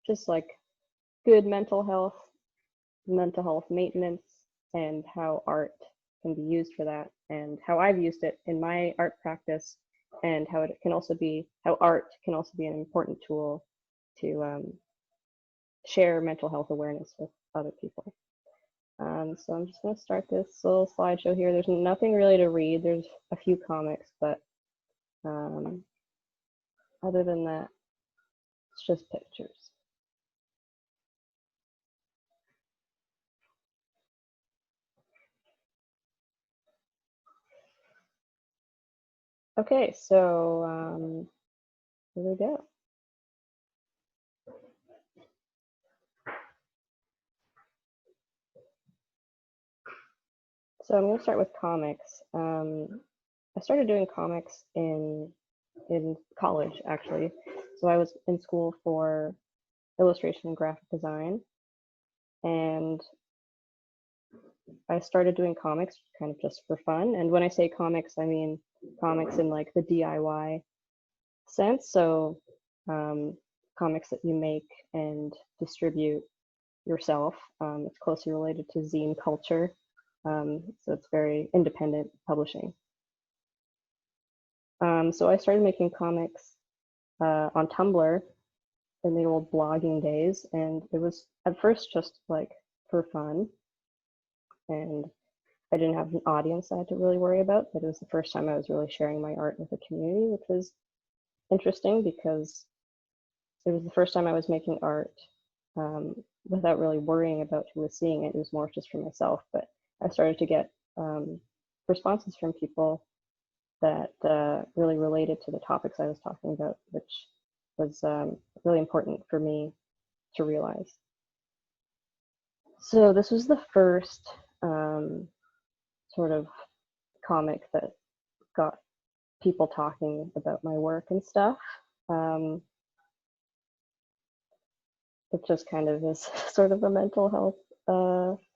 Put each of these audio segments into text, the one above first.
just like good mental health maintenance, and how art can be used for that, and how I've used it in my art practice, and how art can also be an important tool to share mental health awareness with other people. So I'm just going to start this little slideshow here. There's nothing really to read. There's a few comics, but other than that, it's just pictures. Okay, so here we go. So I'm going to start with comics. I started doing comics in college, actually. So I was in school for illustration and graphic design, and I started doing comics kind of just for fun. And when I say comics, I mean comics in like the DIY sense. So comics that you make and distribute yourself. It's closely related to zine culture. So it's very independent publishing. So I started making comics on Tumblr in the old blogging days, and it was at first just like for fun, and I didn't have an audience I had to really worry about, but it was the first time I was really sharing my art with the community, which was interesting because it was the first time I was making art without really worrying about who was seeing it. It was more just for myself, but I started to get responses from people that really related to the topics I was talking about, which was really important for me to realize. So this was the first sort of comic that got people talking about my work and stuff. It just kind of is sort of a mental health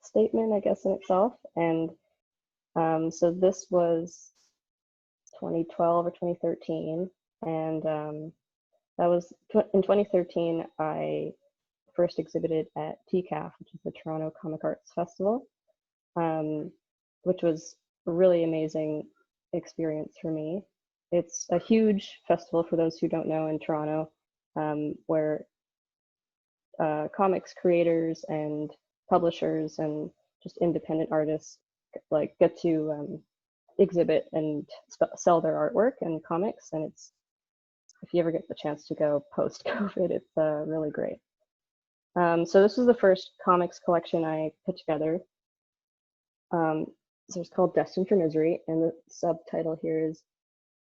statement, I guess, in itself. And so this was 2012 or 2013, and that was in 2013. I first exhibited at TCAF, which is the Toronto Comic Arts Festival, which was a really amazing experience for me. It's a huge festival, for those who don't know, in Toronto, where comics creators and publishers and just independent artists like get to exhibit and sell their artwork and comics. And it's, if you ever get the chance to go post-COVID, it's really great. So this was the first comics collection I put together. So it's called Destined for Misery, and the subtitle here is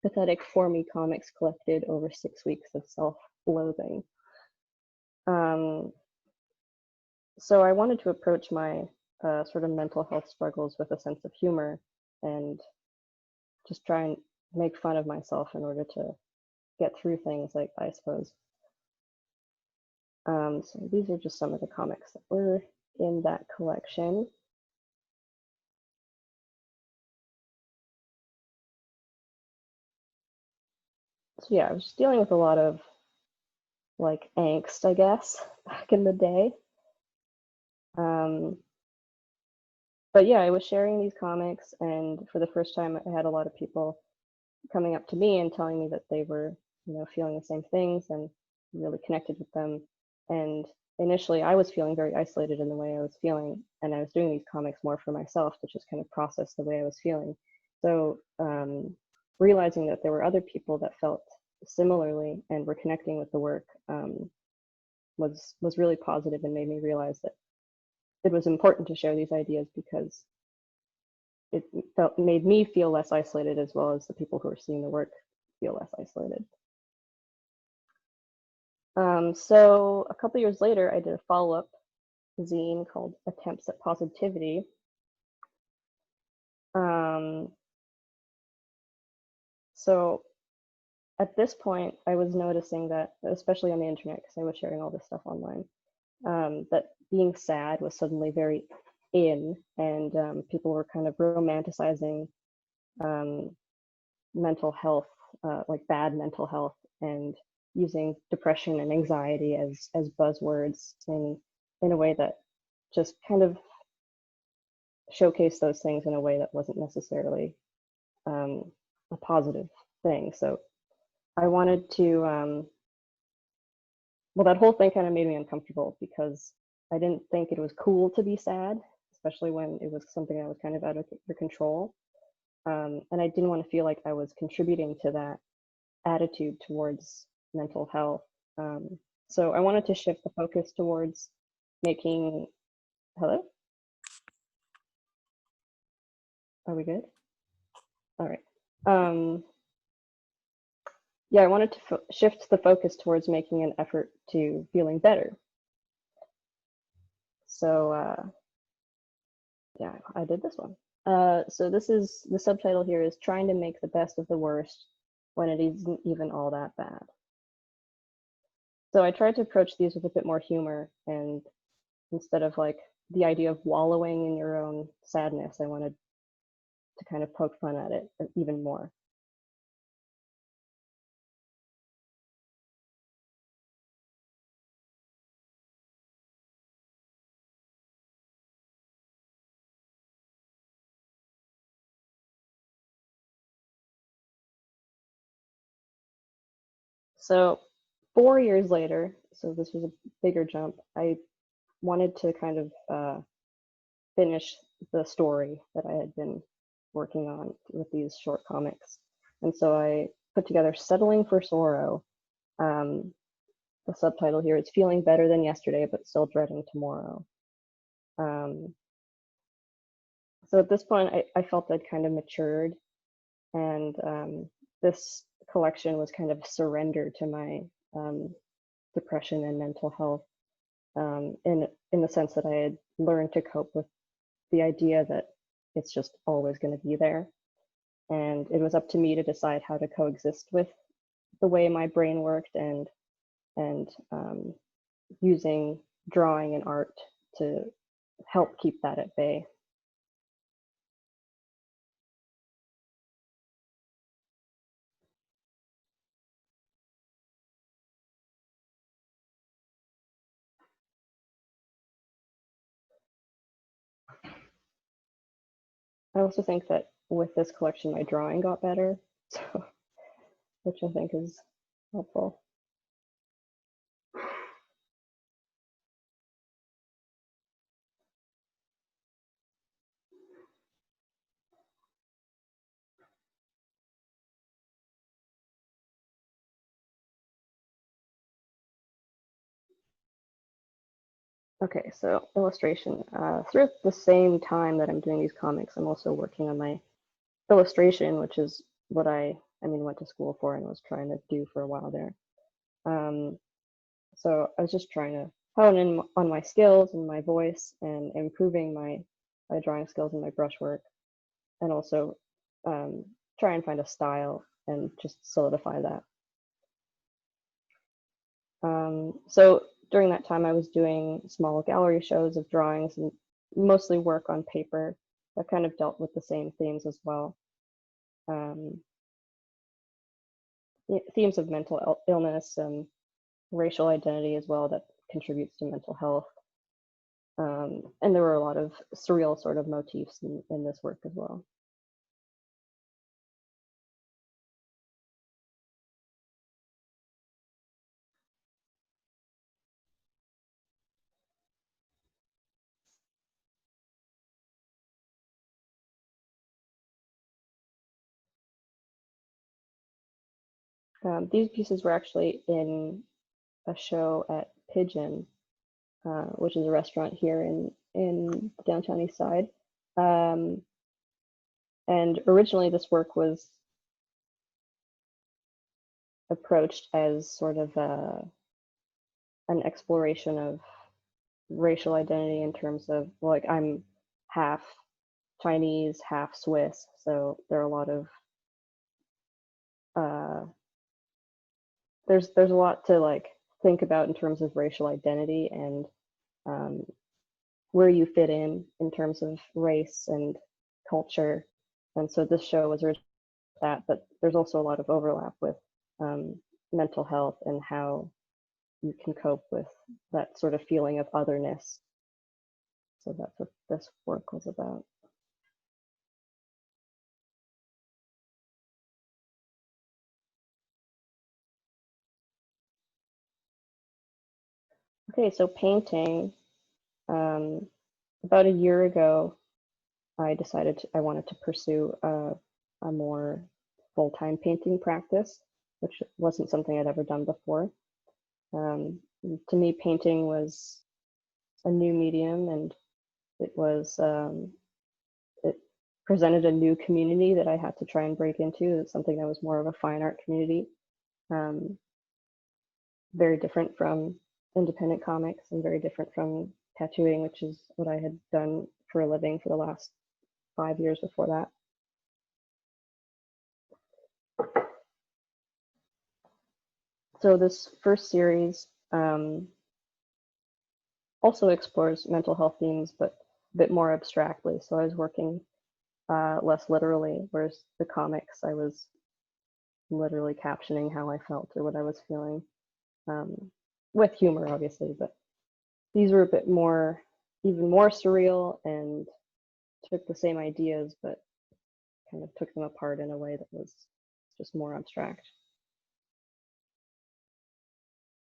Pathetic For Me Comics Collected Over 6 Weeks of Self-Loathing. So I wanted to approach my sort of mental health struggles with a sense of humor and just try and make fun of myself in order to get through things, like, I suppose. So these are just some of the comics that were in that collection. So yeah, I was just dealing with a lot of like angst, I guess, back in the day. But yeah, I was sharing these comics, and for the first time, I had a lot of people coming up to me and telling me that they were, feeling the same things and really connected with them. And initially, I was feeling very isolated in the way I was feeling, and I was doing these comics more for myself to just kind of process the way I was feeling. So realizing that there were other people that felt similarly and were connecting with the work was really positive, and made me realize that it was important to share these ideas because it made me feel less isolated, as well as the people who are seeing the work feel less isolated. So a couple years later, I did a follow-up zine called Attempts at Positivity. So at this point, I was noticing that, especially on the internet, because I was sharing all this stuff online, that being sad was suddenly very in, and people were kind of romanticizing mental health, like bad mental health, and using depression and anxiety as buzzwords in a way that just kind of showcased those things in a way that wasn't necessarily a positive thing. So I wanted to, well, that whole thing kind of made me uncomfortable because I didn't think it was cool to be sad, especially when it was something that was kind of out of your control. And I didn't want to feel like I was contributing to that attitude towards mental health. So I wanted to shift the focus towards making, hello? Are we good? All right. Yeah, I wanted to shift the focus towards making an effort to feeling better. So yeah, I did this one. So this is, the subtitle here is trying to make the best of the worst when it isn't even all that bad. So I tried to approach these with a bit more humor, and instead of like the idea of wallowing in your own sadness, I wanted to kind of poke fun at it even more. So 4 years later, so this was a bigger jump, I wanted to kind of finish the story that I had been working on with these short comics. And so I put together Settling for Sorrow. The subtitle here is Feeling Better Than Yesterday, but Still Dreading Tomorrow. So at this point, I felt I'd kind of matured, and this collection was kind of surrender to my depression and mental health, in the sense that I had learned to cope with the idea that it's just always going to be there, and it was up to me to decide how to coexist with the way my brain worked, and using drawing and art to help keep that at bay. I also think that with this collection, my drawing got better, so which I think is helpful. Okay, so illustration. Through the same time that I'm doing these comics, I'm also working on my illustration, which is what I mean, went to school for and was trying to do for a while there. So I was just trying to hone in on my skills and my voice and improving my drawing skills and my brushwork, and also try and find a style and just solidify that. So during that time, I was doing small gallery shows of drawings and mostly work on paper that kind of dealt with the same themes as well. Themes of mental illness and racial identity as well that contributes to mental health. And there were a lot of surreal sort of motifs in this work as well. These pieces were actually in a show at Pigeon, which is a restaurant here in downtown East Side. And originally this work was approached as sort of an exploration of racial identity in terms of, like, I'm half Chinese, half Swiss, so there are a lot of there's a lot to like think about in terms of racial identity and where you fit in terms of race and culture. And so this show was originally that, but there's also a lot of overlap with mental health and how you can cope with that sort of feeling of otherness. So that's what this work was about. Okay, so painting. About a year ago, I decided I wanted to pursue a more full-time painting practice, which wasn't something I'd ever done before. To me, painting was a new medium, and it was it presented a new community that I had to try and break into. It's something that was more of a fine art community, very different from independent comics and very different from tattooing, which is what I had done for a living for the last 5 years before that. So this first series also explores mental health themes, but a bit more abstractly. So I was working less literally, whereas the comics, I was literally captioning how I felt or what I was feeling, with humor, obviously. But these were a bit more, even more surreal, and took the same ideas, but kind of took them apart in a way that was just more abstract.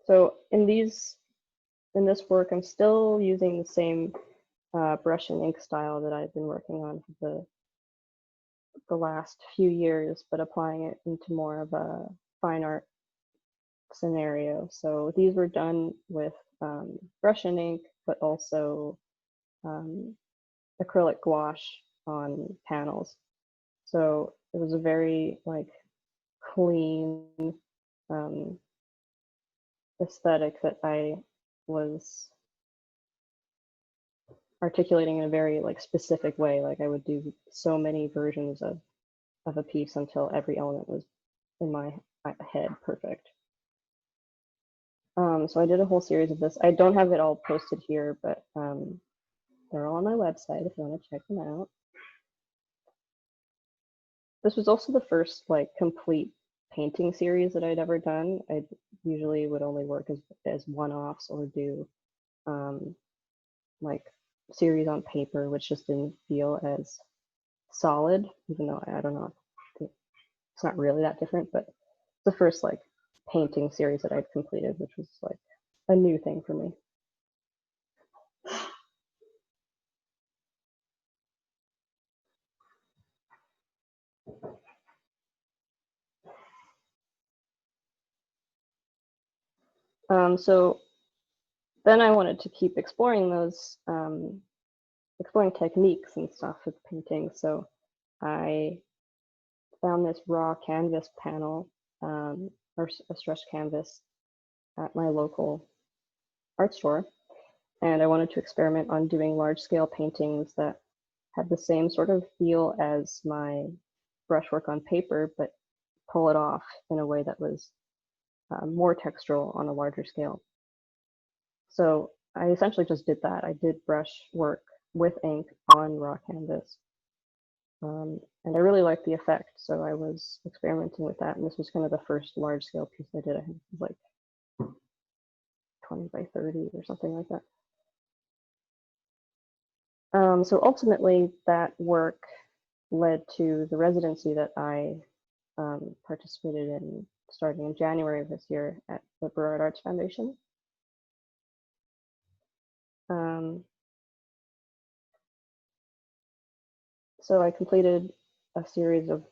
So in this work, I'm still using the same brush and ink style that I've been working on for the last few years, but applying it into more of a fine art scenario. So these were done with brush and ink, but also acrylic gouache on panels. So it was a very like clean aesthetic that I was articulating in a very like specific way. Like I would do so many versions of a piece until every element was in my head perfect. So I did a whole series of this. I don't have it all posted here, but they're all on my website if you want to check them out. This was also the first like complete painting series that I'd ever done. I usually would only work as one-offs or do like series on paper, which just didn't feel as solid, even though I don't know, it's not really that different, but the first like painting series that I'd completed, which was like a new thing for me. So then I wanted to keep exploring those, exploring techniques and stuff with painting. So I found this raw canvas panel, or a stretched canvas at my local art store. And I wanted to experiment on doing large scale paintings that had the same sort of feel as my brushwork on paper, but pull it off in a way that was more textural on a larger scale. So I essentially just did that. I did brush work with ink on raw canvas. And I really liked the effect, so I was experimenting with that. And this was kind of the first large scale piece I did. I think it was like 20 by 30 or something like that. So ultimately, that work led to the residency that I participated in starting in January of this year at the Burrard Arts Foundation. So I completed a series of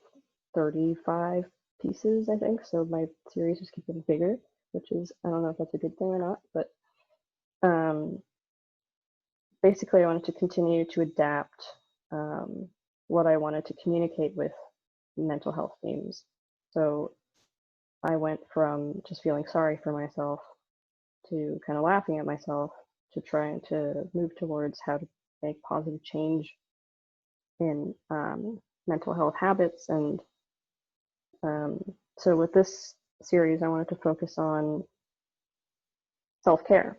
35 pieces, I think. So my series just keeps getting bigger, which is, I don't know if that's a good thing or not, but basically I wanted to continue to adapt what I wanted to communicate with mental health themes. So I went from just feeling sorry for myself to kind of laughing at myself to trying to move towards how to make positive change in mental health habits. And so with this series, I wanted to focus on self-care.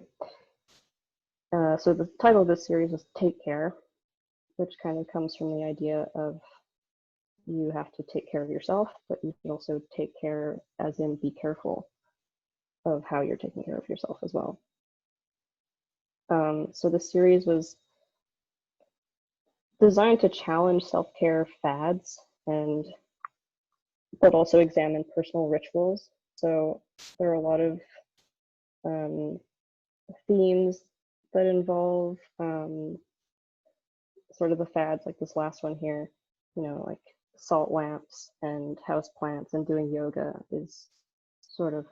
So the title of this series is Take Care, which kind of comes from the idea of you have to take care of yourself, but you can also take care as in be careful. of how you're taking care of yourself as well. So the series was designed to challenge self-care fads but also examine personal rituals. So there are a lot of themes that involve sort of the fads, like this last one here, like salt lamps and house plants, and doing yoga is sort of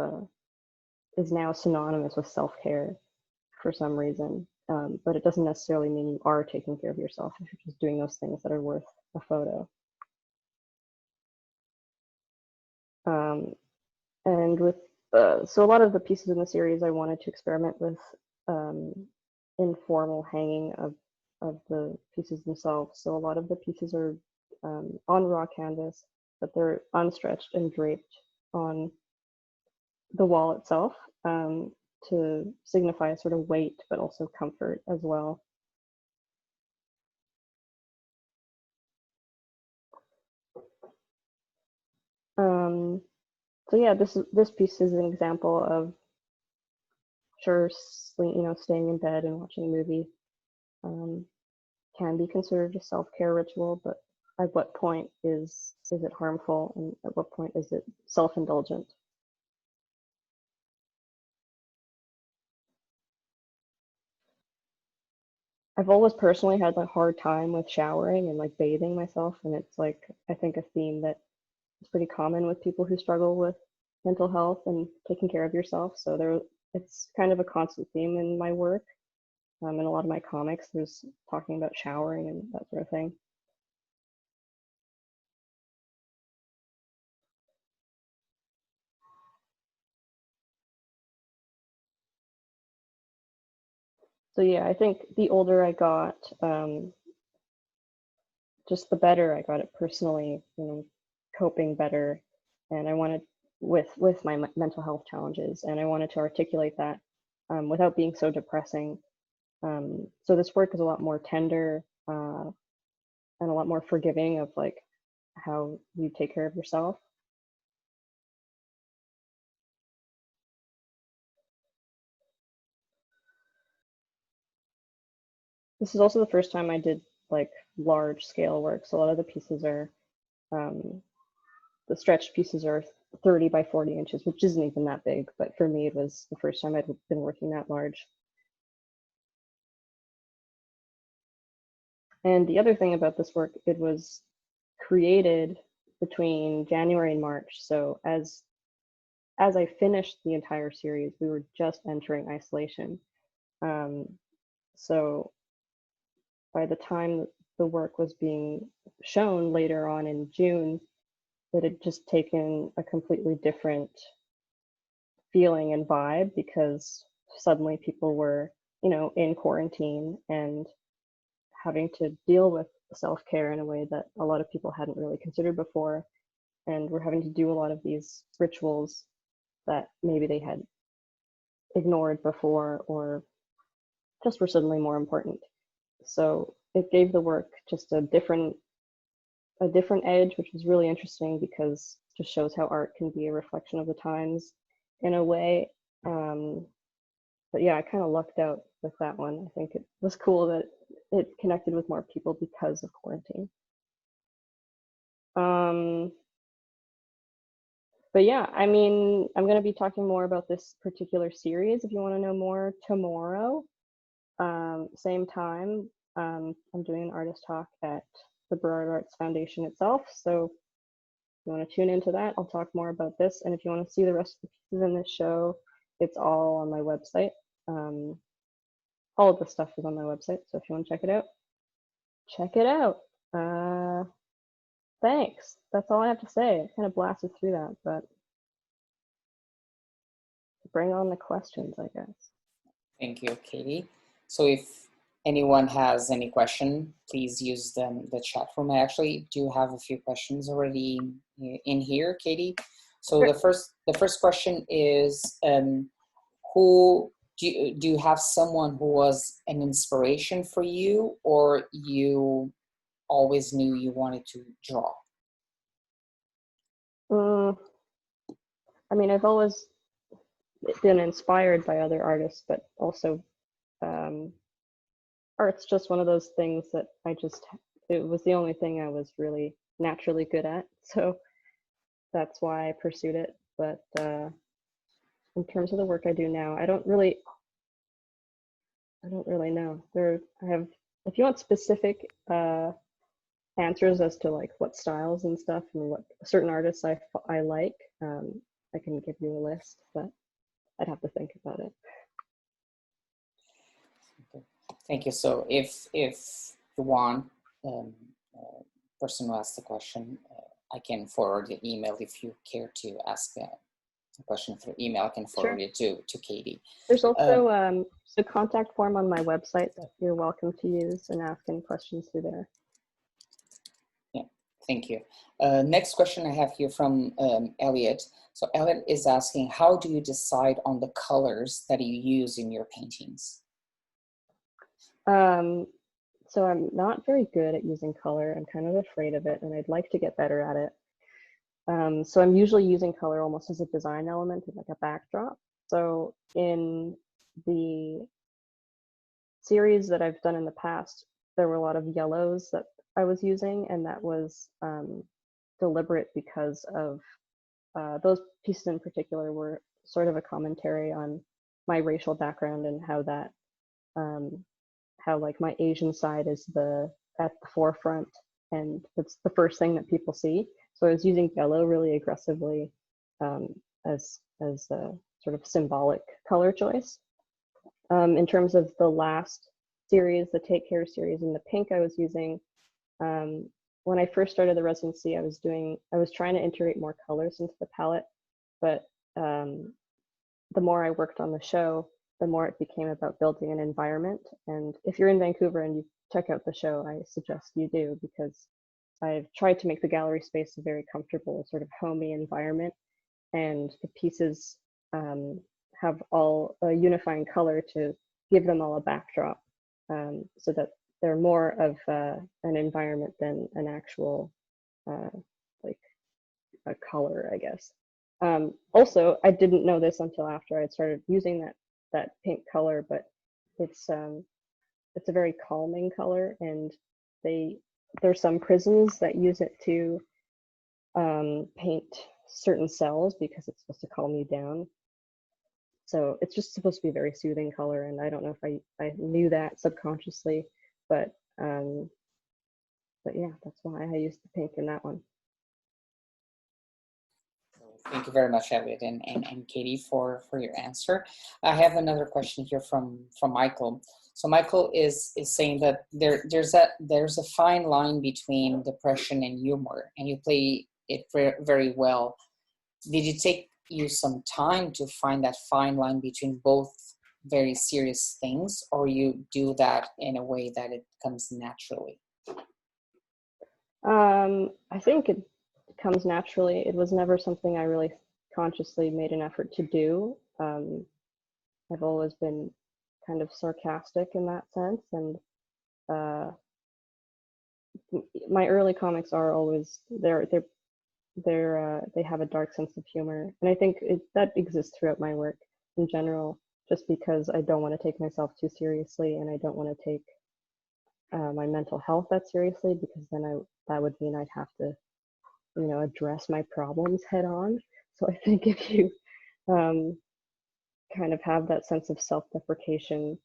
is now synonymous with self-care for some reason. But it doesn't necessarily mean you are taking care of yourself if you're just doing those things that are worth a photo. And with so a lot of the pieces in the series, I wanted to experiment with informal hanging of the pieces themselves. So a lot of the pieces are on raw canvas, but they're unstretched and draped on the wall itself to signify a sort of weight, but also comfort as well. So yeah, this piece is an example of, sure, staying in bed and watching a movie can be considered a self-care ritual, but at what point is it harmful, and at what point is it self-indulgent? I've always personally had a hard time with showering and like bathing myself, and it's like, I think, a theme that is pretty common with people who struggle with mental health and taking care of yourself. So it's kind of a constant theme in my work. In a lot of my comics, there's talking about showering and that sort of thing. So yeah, I think the older I got, just the better I got it personally, coping better. And I wanted, with my mental health challenges, and I wanted to articulate that without being so depressing. So this work is a lot more tender and a lot more forgiving of like how you take care of yourself. This is also the first time I did like large scale work. So a lot of the pieces are, the stretched pieces are 30 by 40 inches, which isn't even that big. But for me, it was the first time I'd been working that large. And the other thing about this work, it was created between January and March. So as I finished the entire series, we were just entering isolation. So by the time the work was being shown later on in June, it had just taken a completely different feeling and vibe, because suddenly people were, in quarantine and having to deal with self-care in a way that a lot of people hadn't really considered before. And we're having to do a lot of these rituals that maybe they had ignored before, or just were suddenly more important. So it gave the work just a different edge, which was really interesting, because it just shows how art can be a reflection of the times in a way. But yeah, I kind of lucked out with that one. I think it was cool that it connected with more people because of quarantine. But yeah, I mean, I'm going to be talking more about this particular series if you want to know more tomorrow. Same time, I'm doing an artist talk at the Burrard Arts Foundation itself. So if you want to tune into that, I'll talk more about this. And if you want to see the rest of the pieces in this show, it's all on my website. All of the stuff is on my website. So if you want to check it out, check it out. Thanks. That's all I have to say. I kind of blasted through that, but bring on the questions, I guess. Thank you, Katie. So if anyone has any question, please use the chat room. I actually do have a few questions already in here, Katie. So sure. The first question is, who do you have someone who was an inspiration for you, or you always knew you wanted to draw? I mean, I've always been inspired by other artists, but also art's just one of those things that it was the only thing I was really naturally good at. So that's why I pursued it. But in terms of the work I do now, I don't really know. If you want specific answers as to like what styles and stuff and what certain artists I like, I can give you a list, but I'd have to think about it. Okay. Thank you. So if you want, person who asked the question, I can forward the email if you care to ask a question through email. I can forward it to Katie. There's also a contact form on my website that you're welcome to use and ask any questions through there. Yeah, thank you. Next question I have here from Elliot. So Elliot is asking, how do you decide on the colors that you use in your paintings? So I'm not very good at using color. I'm kind of afraid of it, and I'd like to get better at it. So I'm usually using color almost as a design element, like a backdrop. So in the series that I've done in the past, there were a lot of yellows that I was using, and that was deliberate because of those pieces in particular were sort of a commentary on my racial background and how that how like my Asian side is at the forefront, and it's the first thing that people see. So I was using yellow really aggressively as a sort of symbolic color choice. In terms of the last series, the Take Care series, and the pink I was using, when I first started the residency, I was trying to integrate more colors into the palette, but the more I worked on the show, the more it became about building an environment. And if you're in Vancouver and you check out the show, I suggest you do, because I've tried to make the gallery space a very comfortable, sort of homey environment, and the pieces have all a unifying color to give them all a backdrop, so that they're more of an environment than an actual like a color, I guess. Also, I didn't know this until after I'd started using that pink color, but it's a very calming color, and there's some prisms that use it to paint certain cells because it's supposed to calm you down. So it's just supposed to be a very soothing color, and I don't know if I knew that subconsciously, but yeah, that's why I used the pink in that one. Thank you very much, Elliot and Katie, for your answer. I have another question here from Michael. So Michael is saying that there's a fine line between depression and humor, and you play it very well. Did it take you some time to find that fine line between both very serious things, or you do that in a way that it comes naturally? I think it comes naturally. It was never something I really consciously made an effort to do. I've always been kind of sarcastic in that sense, and my early comics are always they have a dark sense of humor, and I think that exists throughout my work in general, just because I don't want to take myself too seriously, and I don't want to take my mental health that seriously, because then that would mean I'd have to, address my problems head on. So I think if you kind of have that sense of self-deprecation,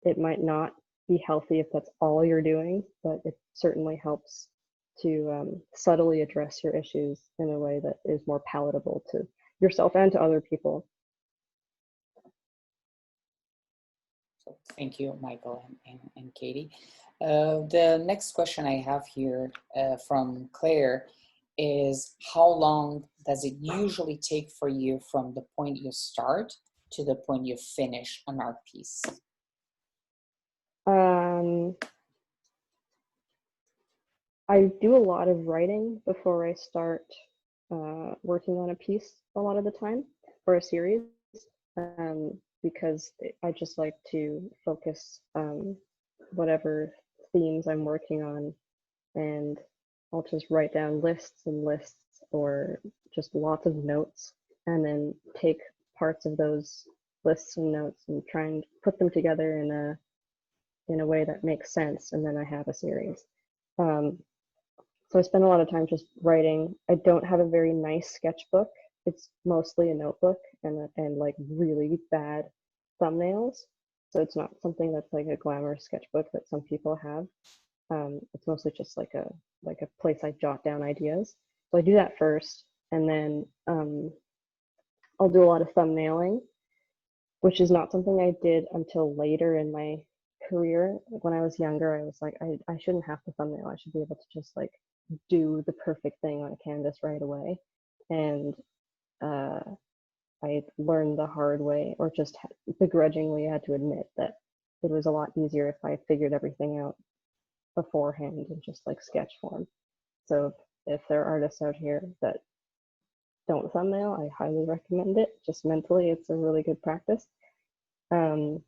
it might not be healthy if that's all you're doing, but it certainly helps to subtly address your issues in a way that is more palatable to yourself and to other people. So thank you, Michael and Katie. The next question I have here from Claire is, how long does it usually take for you from the point you start to the point you finish an art piece? I do a lot of writing before I start working on a piece a lot of the time, or a series, because I just like to focus whatever themes I'm working on, and I'll just write down lists and lists, or just lots of notes, and then take parts of those lists and notes and try and put them together in a way that makes sense, and then I have a series. So I spend a lot of time just writing. I don't have a very nice sketchbook. It's mostly a notebook and like really bad thumbnails. So it's not something that's like a glamorous sketchbook that some people have. It's mostly just like a place I jot down ideas. So I do that first, and then I'll do a lot of thumbnailing, which is not something I did until later in my career. When I was younger, I was like, I shouldn't have to thumbnail. I should be able to just like do the perfect thing on a canvas right away. And I learned the hard way, or just begrudgingly had to admit that it was a lot easier if I figured everything out beforehand in just like sketch form. So if there are artists out here that don't thumbnail, I highly recommend it. Just mentally, it's a really good practice. So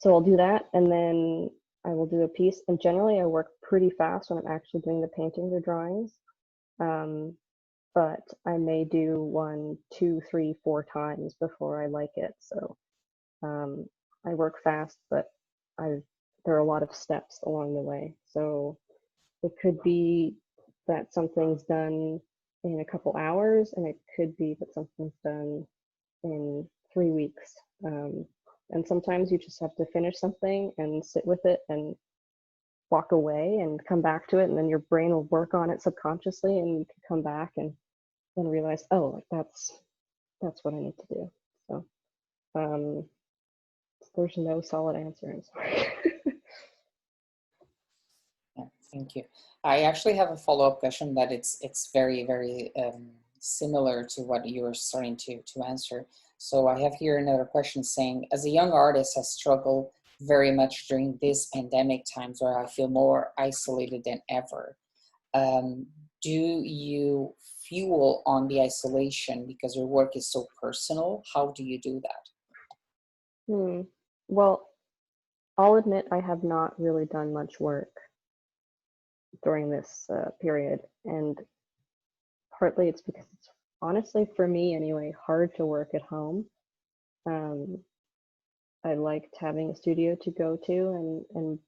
I'll do that, and then I will do a piece. And generally, I work pretty fast when I'm actually doing the paintings or drawings. But I may do 1, 2, 3, 4 times before I like it. So I work fast, but there are a lot of steps along the way. So it could be that something's done in a couple hours, and it could be that something's done in 3 weeks. And sometimes you just have to finish something and sit with it and walk away and come back to it, and then your brain will work on it subconsciously, and you can come back and then realize, oh, like that's what I need to do. So there's no solid answer. I'm sorry. Yeah, thank you. I actually have a follow-up question that it's very, very similar to what you were starting to answer. So I have here another question saying, as a young artist, I struggle very much during these pandemic times where I feel more isolated than ever. Do you fuel on the isolation because your work is so personal? How do you do that? Well, I'll admit I have not really done much work during this period, and partly it's because it's honestly, for me anyway, hard to work at home. I liked having a studio to go to, and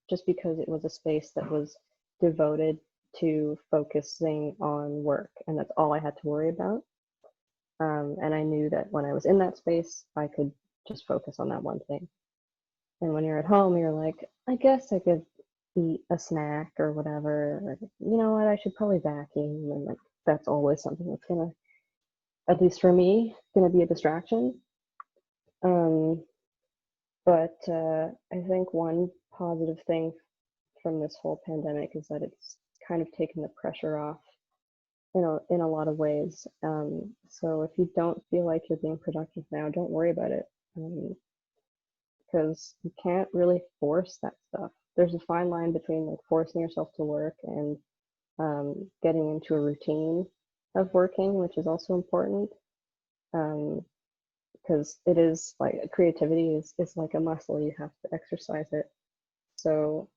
just because it was a space that was devoted to focusing on work, and that's all I had to worry about. And I knew that when I was in that space, I could just focus on that one thing. And when you're at home, you're like, I guess I could eat a snack or whatever. Or, you know what, I should probably vacuum. And like, that's always something that's gonna, at least for me, gonna be a distraction. But I think one positive thing from this whole pandemic is that it's kind of taken the pressure off in a lot of ways. So if you don't feel like you're being productive now, don't worry about it, because you can't really force that stuff. There's a fine line between like forcing yourself to work and getting into a routine of working, which is also important. Because it is like creativity is like a muscle, you have to exercise it. So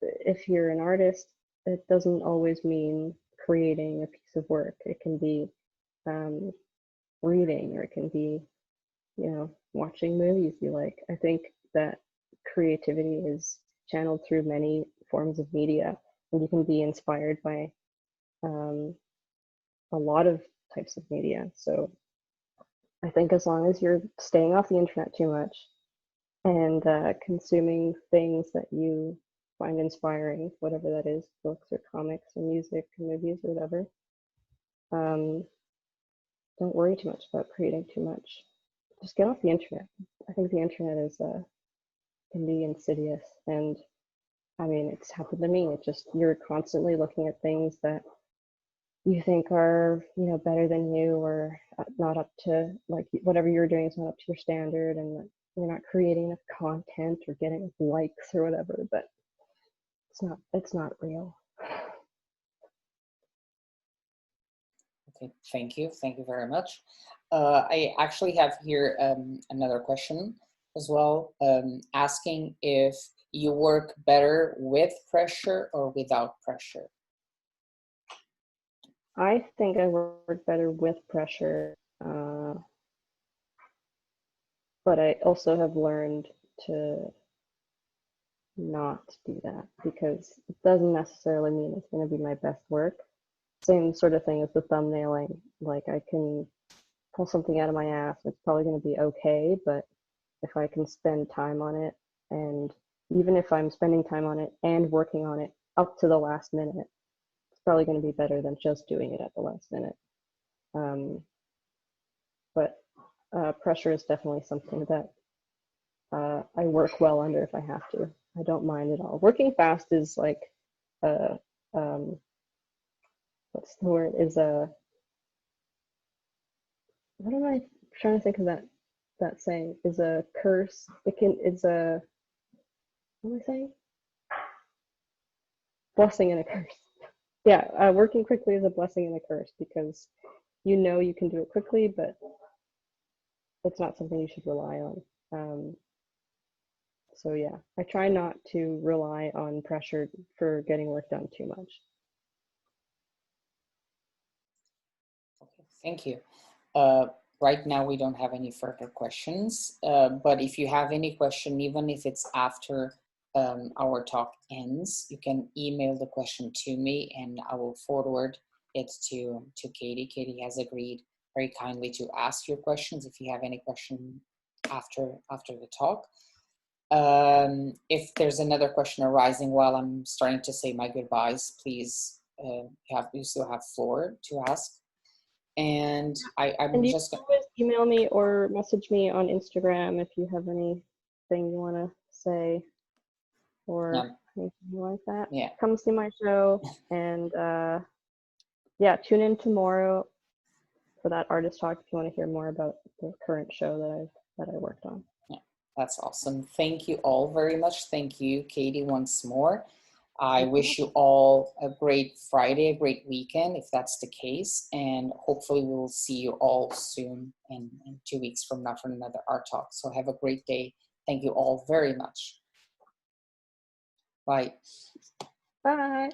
if you're an artist, it doesn't always mean creating a piece of work. It can be reading, or it can be, watching movies you like. I think that creativity is channeled through many forms of media, and you can be inspired by a lot of types of media. So I think as long as you're staying off the internet too much and consuming things that you find inspiring, whatever that is, books or comics or music or movies or whatever, don't worry too much about creating too much. Just get off the internet. I think the internet is can be insidious, and I mean, it's happened to me. It's just, you're constantly looking at things that you think are, better than you, or not up to, like, whatever you're doing is not up to your standard, and you're not creating enough content or getting likes or whatever, but it's not real. Okay, thank you very much. I actually have here another question as well, asking if you work better with pressure or without pressure. I think I work better with pressure. but I also have learned to not do that because it doesn't necessarily mean it's going to be my best work. Same sort of thing as the thumbnailing. Like I can pull something out of my ass, it's probably going to be okay, but if I can spend time on it, and even if I'm spending time on it and working on it up to the last minute, it's probably going to be better than just doing it at the last minute. But pressure is definitely something that I work well under if I have to. I don't mind at all. Working fast is like, what's the word? Is a, what am I trying to think of that saying? Is a curse. It's a, what am I saying? Blessing and a curse. Yeah, working quickly is a blessing and a curse because you know you can do it quickly, but it's not something you should rely on. So yeah, I try not to rely on pressure for getting work done too much. Okay, thank you. Right now, we don't have any further questions, but if you have any question, even if it's after our talk ends, you can email the question to me and I will forward it to Katie. Katie has agreed very kindly to ask your questions if you have any question after the talk. If there's another question arising while I'm starting to say my goodbyes, please, you still have floor to ask. And I'm you just can always email me or message me on Instagram if you have anything you want to say or anything like that. Yeah. Come see my show and yeah, tune in tomorrow for that artist talk if you want to hear more about the current show that I worked on. Yeah, that's awesome. Thank you all very much. Thank you, Katie, once more. I wish you all a great Friday, a great weekend, if that's the case. And hopefully we will see you all soon in 2 weeks from now for another art talk. So have a great day. Thank you all very much. Bye. Bye.